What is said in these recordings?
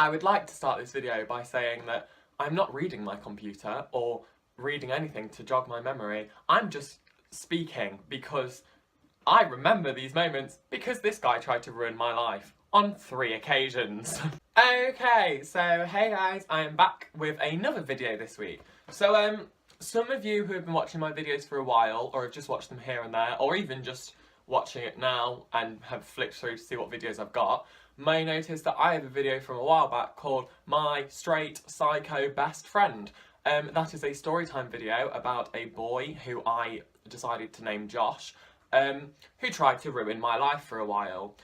I would like to start this video by saying that I'm not reading my computer or reading anything to jog my memory. I'm just speaking because I remember these moments because this guy tried to ruin my life on 3 occasions. Okay, so hey guys, I am back with another video this week. So some of you who have been watching my videos for a while, or have just watched them here and there, or even just watching it now and have flicked through to see what videos I've got, may notice that I have a video from a while back called My Straight Psycho Best Friend. That is a storytime video about a boy who I decided to name Josh, who tried to ruin my life for a while.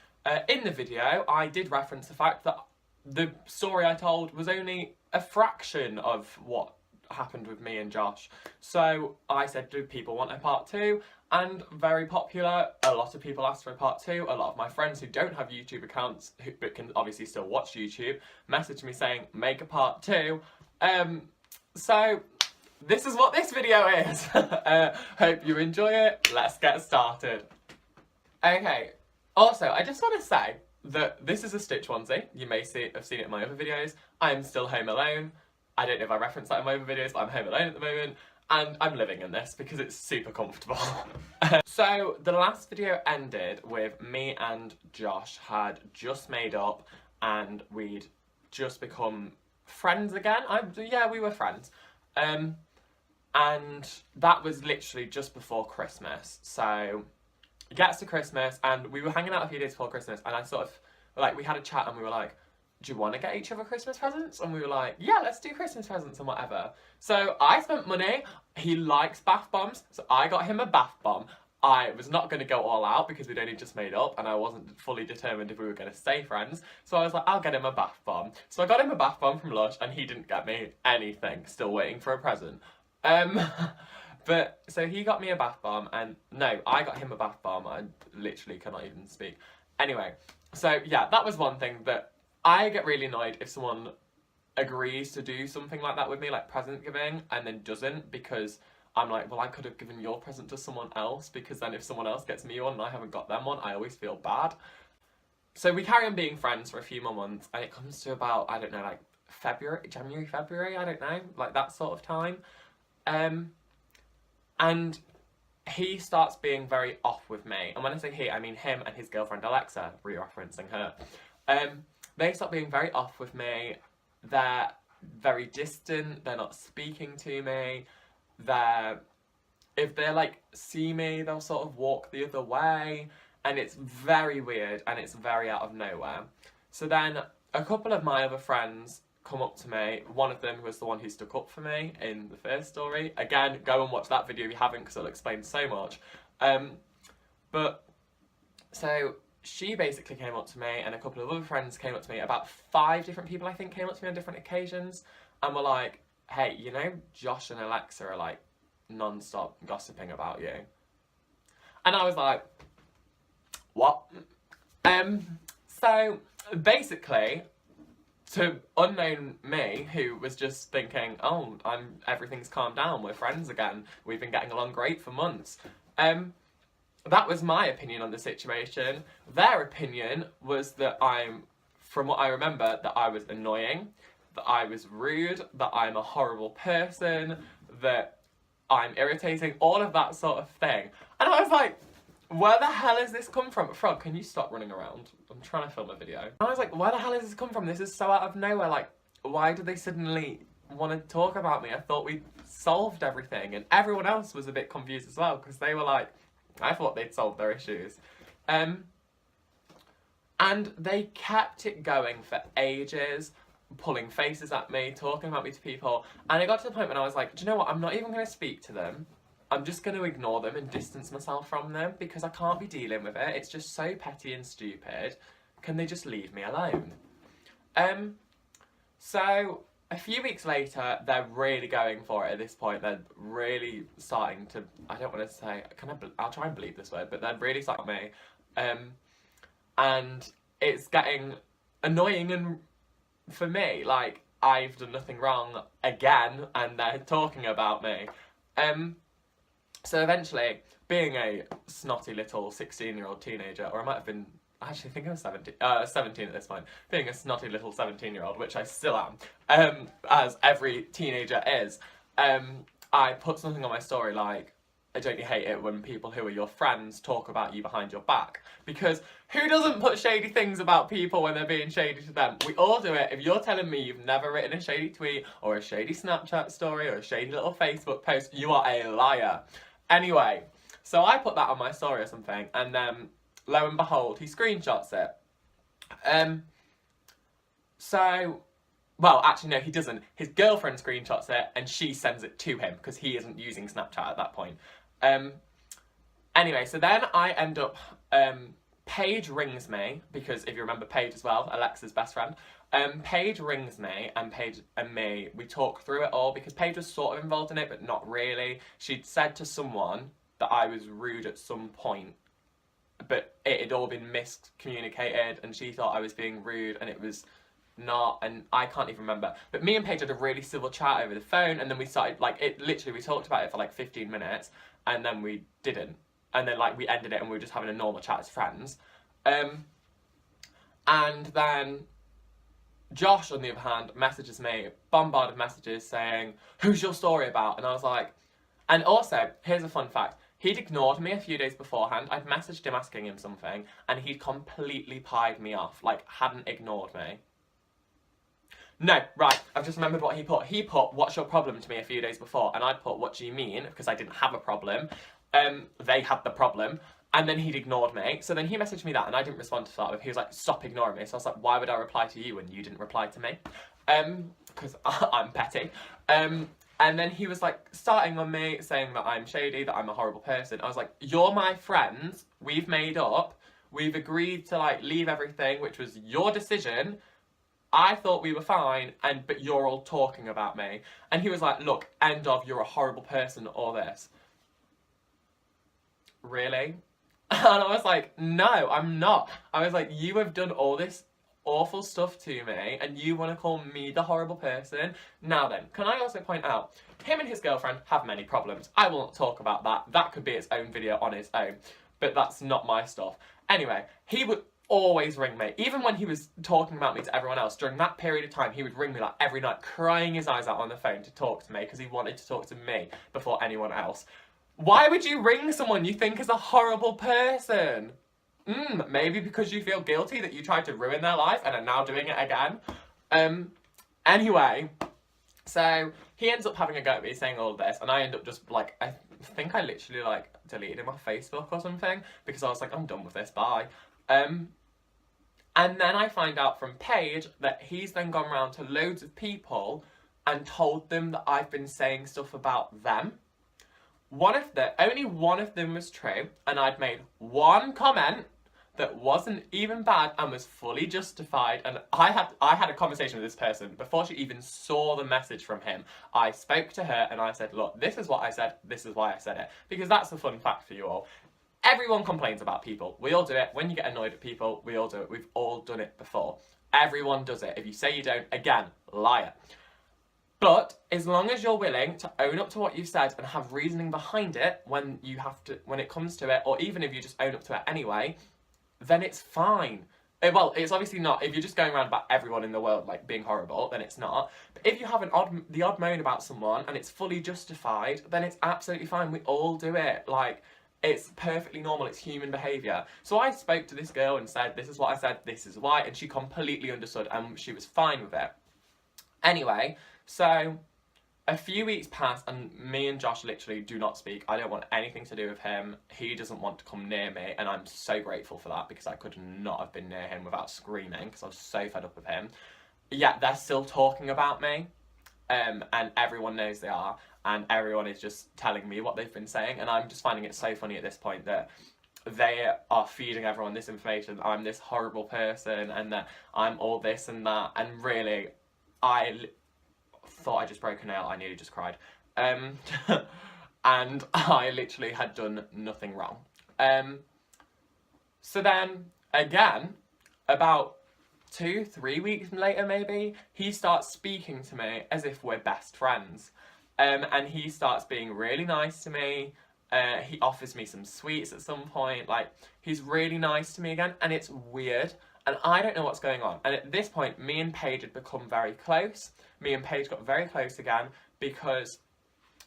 In the video, I did reference the fact that the story I told was only a fraction of what happened with me and Josh. So I said, do people want a part 2? And very popular, a lot of people asked for a part 2. A lot of my friends who don't have YouTube accounts, but can obviously still watch YouTube, messaged me saying, make a part 2. So this is what this video is. Hope you enjoy it. Let's get started. Okay, also I just want to say that this is a Stitch onesie. You may have seen it in my other videos. I am still home alone. I don't know if I referenced that in my other videos, but I'm home alone at the moment. And I'm living in this because it's super comfortable. So the last video ended with me and Josh had just made up and we'd just become friends again. Yeah, we were friends. And that was literally just before Christmas. So it gets to Christmas and we were hanging out a few days before Christmas and I sort of, like, we had a chat and we were like, do you want to get each other Christmas presents? And we were like, yeah, let's do Christmas presents and whatever. So I spent money. He likes bath bombs, so I got him a bath bomb. I was not going to go all out because we'd only just made up and I wasn't fully determined if we were going to stay friends. So I was like, I'll get him a bath bomb. So I got him a bath bomb from Lush and he didn't get me anything. Still waiting for a present. But so he got me a bath bomb and no, I got him a bath bomb. I literally cannot even speak. Anyway, so yeah, that was one thing that I get really annoyed if someone agrees to do something like that with me, like present giving, and then doesn't, because I'm like, well, I could have given your present to someone else, because then if someone else gets me one and I haven't got them one, I always feel bad. So we carry on being friends for a few more months, and it comes to about, I don't know, like January, February, I don't know, like that sort of time. And he starts being very off with me. And when I say he, I mean him and his girlfriend Alexa, re-referencing her. They start being very off with me. They're very distant. They're not speaking to me. If they like see me, they'll sort of walk the other way. And it's very weird and it's very out of nowhere. So then a couple of my other friends come up to me. One of them was the one who stuck up for me in the first story. Again, go and watch that video if you haven't because it'll explain so much. So she basically came up to me and a couple of other friends came up to me. About 5 different people, I think, came up to me on different occasions and were like, hey, you know, Josh and Alexa are like non-stop gossiping about you. And I was like, what? So basically, to unknown me, who was just thinking, oh, everything's calmed down, we're friends again, we've been getting along great for months. That was my opinion on the situation. Their opinion was that from what I remember, that I was annoying, that I was rude, that I'm a horrible person, that I'm irritating, all of that sort of thing. And I was like, where the hell has this come from? Frog, can you stop running around? I'm trying to film a video. And I was like, where the hell has this come from? This is so out of nowhere. Like, why did they suddenly want to talk about me? I thought we'd solved everything. And everyone else was a bit confused as well, because they were like, I thought they'd solved their issues. And they kept it going for ages, pulling faces at me, talking about me to people. And it got to the point when I was like, do you know what? I'm not even going to speak to them. I'm just going to ignore them and distance myself from them because I can't be dealing with it. It's just so petty and stupid. Can they just leave me alone? So a few weeks later, they're really going for it at this point. They're really starting to, I don't want to say, I'll try and bleep this word, but they're really starting me. And it's getting annoying and for me, like, I've done nothing wrong again and they're talking about me. So eventually, being a snotty little 16-year-old teenager, or I might have been actually I think I was 17 at this point, being a snotty little 17-year-old, which I still am, as every teenager is, I put something on my story like, don't you hate it when people who are your friends talk about you behind your back? Because who doesn't put shady things about people when they're being shady to them? We all do it. If you're telling me you've never written a shady tweet or a shady Snapchat story or a shady little Facebook post, you are a liar. Anyway, so I put that on my story or something, and then lo and behold, he screenshots it. Well, actually, no, he doesn't. His girlfriend screenshots it, and she sends it to him, because he isn't using Snapchat at that point. Anyway, so then I end up, Paige rings me, because if you remember Paige as well, Alexa's best friend, Paige rings me, and Paige and me, we talk through it all, because Paige was sort of involved in it, but not really. She'd said to someone that I was rude at some point, but it had all been miscommunicated, and she thought I was being rude, and it was not, and I can't even remember. But me and Paige had a really civil chat over the phone, and then we started, like, it literally, we talked about it for like 15 minutes, and then we didn't. And then, like, we ended it, and we were just having a normal chat as friends. And then Josh, on the other hand, messages me, bombarded messages saying, who's your story about? And I was like, and also, here's a fun fact. He'd ignored me a few days beforehand. I'd messaged him asking him something, and he'd completely pied me off, like, hadn't ignored me. No, right, I've just remembered what he put. He put, what's your problem to me a few days before, and I'd put, what do you mean? Because I didn't have a problem. They had the problem, and then he'd ignored me. So then he messaged me that, and I didn't respond to that. He was like, stop ignoring me. So I was like, why would I reply to you when you didn't reply to me? Because I'm petty. And then he was like, starting on me, saying that I'm shady, that I'm a horrible person. I was like, you're my friends, we've made up, we've agreed to, like, leave everything, which was your decision. I thought we were fine, but you're all talking about me. And he was like, look, end of, you're a horrible person, all this. Really? And I was like, no, I'm not. I was like, you have done all this awful stuff to me, and you want to call me the horrible person? Now then, can I also point out, him and his girlfriend have many problems. I will not talk about that. That could be its own video on its own. But that's not my stuff. Anyway, he would always ring me. Even when he was talking about me to everyone else, during that period of time, he would ring me like every night, crying his eyes out on the phone to talk to me, because he wanted to talk to me before anyone else. Why would you ring someone you think is a horrible person? Maybe because you feel guilty that you tried to ruin their life and are now doing it again. Anyway, so he ends up having a go at me saying all of this, and I end up just like, I think I literally like deleted him off Facebook or something, because I was like, I'm done with this, bye. And then I find out from Paige that he's then gone round to loads of people and told them that I've been saying stuff about them. Only one of them was true, and I'd made one comment that wasn't even bad and was fully justified, and I had a conversation with this person before she even saw the message from him. I spoke to her and I said, look, this is what I said, this is why I said it, because that's a fun fact for you all. Everyone complains about people. We all do it. When you get annoyed at people, we all do it. We've all done it before. Everyone does it. If you say you don't, again, liar. But as long as you're willing to own up to what you've said and have reasoning behind it when it comes to it, or even if you just own up to it anyway, then it's fine. Well, it's obviously not. If you're just going around about everyone in the world like being horrible, then it's not. But if you have the odd moan about someone and it's fully justified, then it's absolutely fine. We all do it. Like, it's perfectly normal. It's human behaviour. So I spoke to this girl and said, this is what I said, this is why, and she completely understood and she was fine with it. Anyway, so a few weeks passed and me and Josh literally do not speak. I don't want anything to do with him. He doesn't want to come near me, and I'm so grateful for that, because I could not have been near him without screaming, because I was so fed up with him. Yet they're still talking about me, and everyone knows they are, and everyone is just telling me what they've been saying, and I'm just finding it so funny at this point that they are feeding everyone this information. I'm this horrible person, and that I'm all this and that, and really, I thought I just broke a nail. I nearly just cried. And I literally had done nothing wrong. So then, again, about 2-3 weeks later maybe, he starts speaking to me as if we're best friends. And he starts being really nice to me. He offers me some sweets at some point. Like, he's really nice to me again, and it's weird. And I don't know what's going on. And at this point, me and Paige had become very close. Me and Paige got very close again because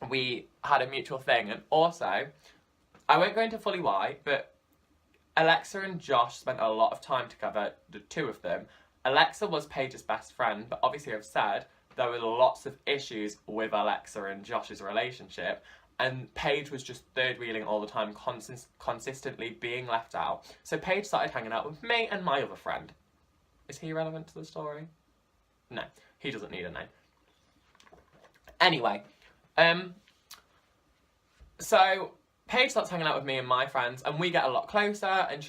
we had a mutual thing. And also, I won't go into fully why, but Alexa and Josh spent a lot of time together, the two of them. Alexa was Paige's best friend, but obviously I've said there were lots of issues with Alexa and Josh's relationship. And Paige was just third wheeling all the time, consistently being left out. So Paige started hanging out with me and my other friend. Is he relevant to the story? No, he doesn't need a name. Anyway, so Paige starts hanging out with me and my friends, and we get a lot closer, and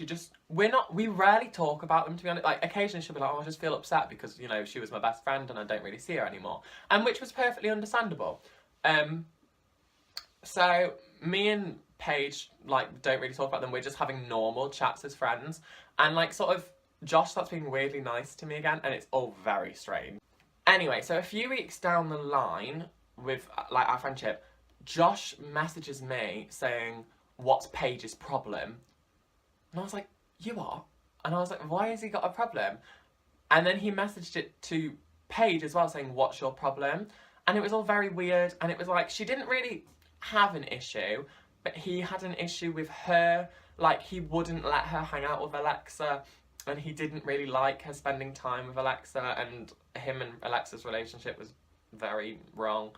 we rarely talk about them, to be honest. Like, occasionally she'll be like, oh, I just feel upset because, you know, she was my best friend and I don't really see her anymore. And which was perfectly understandable. So me and Paige, like, don't really talk about them. We're just having normal chats as friends. And, like, sort of, Josh starts being weirdly nice to me again, and it's all very strange. Anyway, so a few weeks down the line with, like, our friendship, Josh messages me saying, what's Paige's problem? And I was like, you are? And I was like, why has he got a problem? And then he messaged it to Paige as well, saying, what's your problem? And it was all very weird, and it was like, she didn't really have an issue, but he had an issue with her. Like, he wouldn't let her hang out with Alexa, and he didn't really like her spending time with Alexa, and him and Alexa's relationship was very wrong.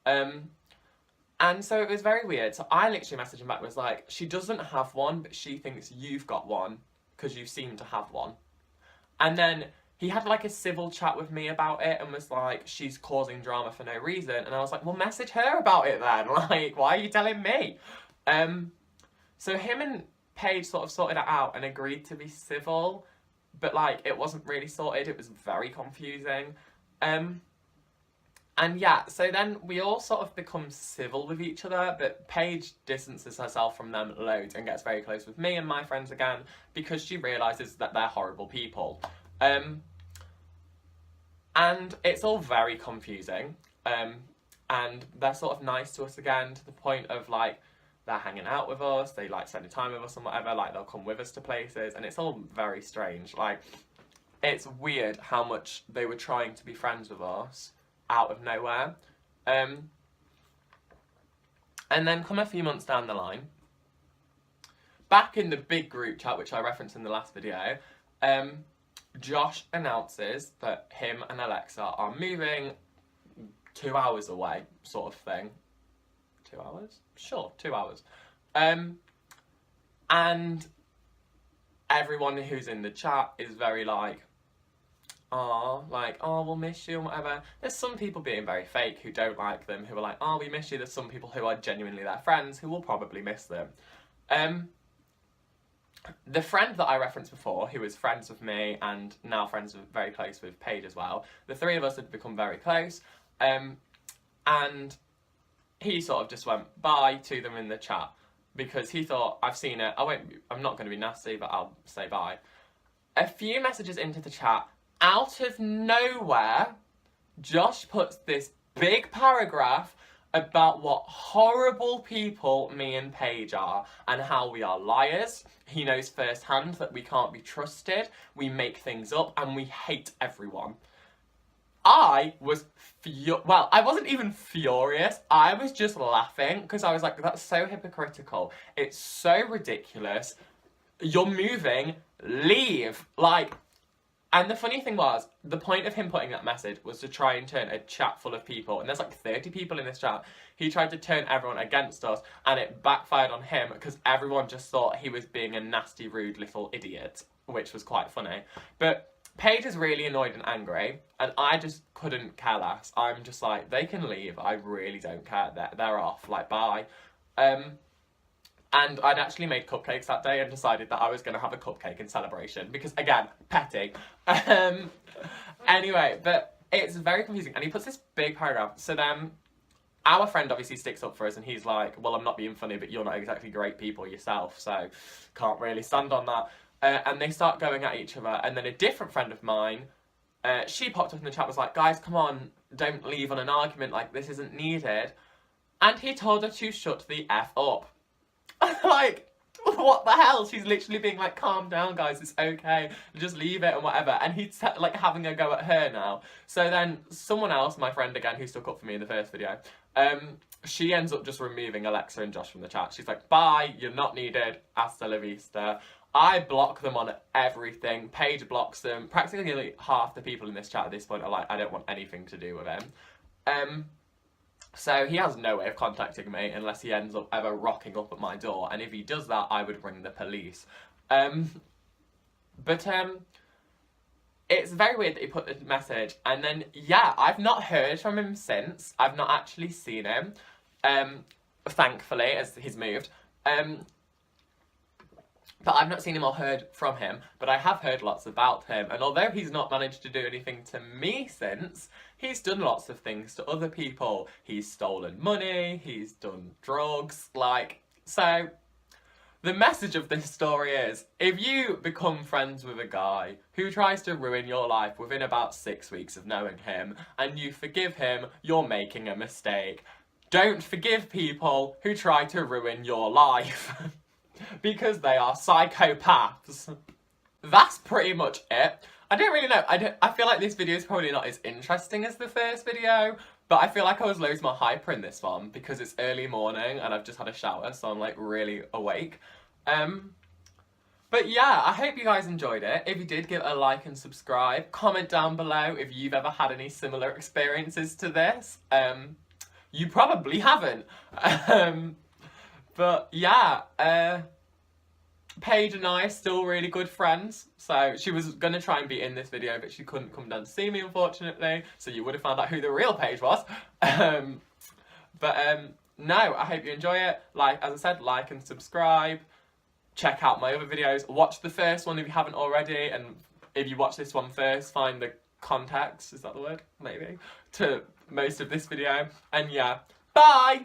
And so it was very weird. So I literally messaged him back, was like, she doesn't have one, but she thinks you've got one, because you seem to have one. And then he had like a civil chat with me about it and was like, she's causing drama for no reason. And I was like, well, message her about it then. Like, why are you telling me? So him and Paige sort of sorted it out and agreed to be civil, but like, it wasn't really sorted. It was very confusing. And yeah, so then we all sort of become civil with each other, but Paige distances herself from them loads and gets very close with me and my friends again because she realises that they're horrible people. And it's all very confusing, and they're sort of nice to us again, to the point of, like, they're hanging out with us, they like spending time with us and whatever, like, they'll come with us to places, and it's all very strange. Like, it's weird how much they were trying to be friends with us out of nowhere. And then come a few months down the line, back in the big group chat, which I referenced in the last video, Josh announces that him and Alexa are moving 2 hours away, sort of thing. 2 hours? Sure, 2 hours. And everyone who's in the chat is very like, oh, we'll miss you and whatever. There's some people being very fake who don't like them, who are like, oh, we miss you. There's some people who are genuinely their friends who will probably miss them. The friend that I referenced before, who was friends with me and now very close with Paige as well, the three of us had become very close, and he sort of just went bye to them in the chat because he thought, I've seen it, I'm not going to be nasty, but I'll say bye. A few messages into the chat, out of nowhere, Josh puts this big paragraph about what horrible people me and Paige are and how we are liars. He knows firsthand that we can't be trusted, we make things up, and we hate everyone. I was well, I wasn't even furious, I was just laughing because I was like, that's so hypocritical. It's so ridiculous. You're moving, leave. Like, and the funny thing was, the point of him putting that message was to try and turn a chat full of people, and there's like 30 people in this chat. He tried to turn everyone against us, and it backfired on him because everyone just thought he was being a nasty, rude little idiot, which was quite funny. But Paige is really annoyed and angry, and I just couldn't care less. I'm just like, they can leave, I really don't care, they're off, like, bye. And I'd actually made cupcakes that day and decided that I was going to have a cupcake in celebration because, again, petty. Anyway, but it's very confusing. And he puts this big paragraph. So then our friend obviously sticks up for us and he's like, well, I'm not being funny, but you're not exactly great people yourself, so can't really stand on that. And they start going at each other. And then a different friend of mine, she popped up in the chat, was like, guys, come on, don't leave on an argument, like, this isn't needed. And he told her to shut the F up. Like, what the hell? She's literally being like, calm down guys, it's okay, just leave it and whatever. And he's like having a go at her now. So then someone else, my friend again, who stuck up for me in the first video, she ends up just removing Alexa and Josh from the chat. She's like, bye, you're not needed, hasta la vista. I block them on everything. Paige blocks them. Practically half the people in this chat at this point are like, I don't want anything to do with him. So he has no way of contacting me unless he ends up ever rocking up at my door. And if he does that, I would ring the police. It's very weird that he put the message. And then, yeah, I've not heard from him since. I've not actually seen him. Thankfully, as he's moved. But I've not seen him or heard from him, but I have heard lots about him. And although he's not managed to do anything to me since, he's done lots of things to other people. He's stolen money, he's done drugs, like, so the message of this story is, if you become friends with a guy who tries to ruin your life within about 6 weeks of knowing him, and you forgive him, you're making a mistake. Don't forgive people who try to ruin your life. Because they are psychopaths. That's pretty much it. I don't really know. I feel like this video is probably not as interesting as the first video, but I feel like I was loads more hyper in this one because it's early morning and I've just had a shower, so I'm like really awake. But yeah, I hope you guys enjoyed it. If you did, give it a like and subscribe. Comment down below if you've ever had any similar experiences to this. You probably haven't. But yeah, Paige and I are still really good friends. So she was going to try and be in this video, but she couldn't come down to see me, unfortunately. So you would have found out who the real Paige was. No, I hope you enjoy it. Like, as I said, like and subscribe. Check out my other videos. Watch the first one if you haven't already. And if you watch this one first, find the context, is that the word? Maybe. To most of this video. And yeah, bye!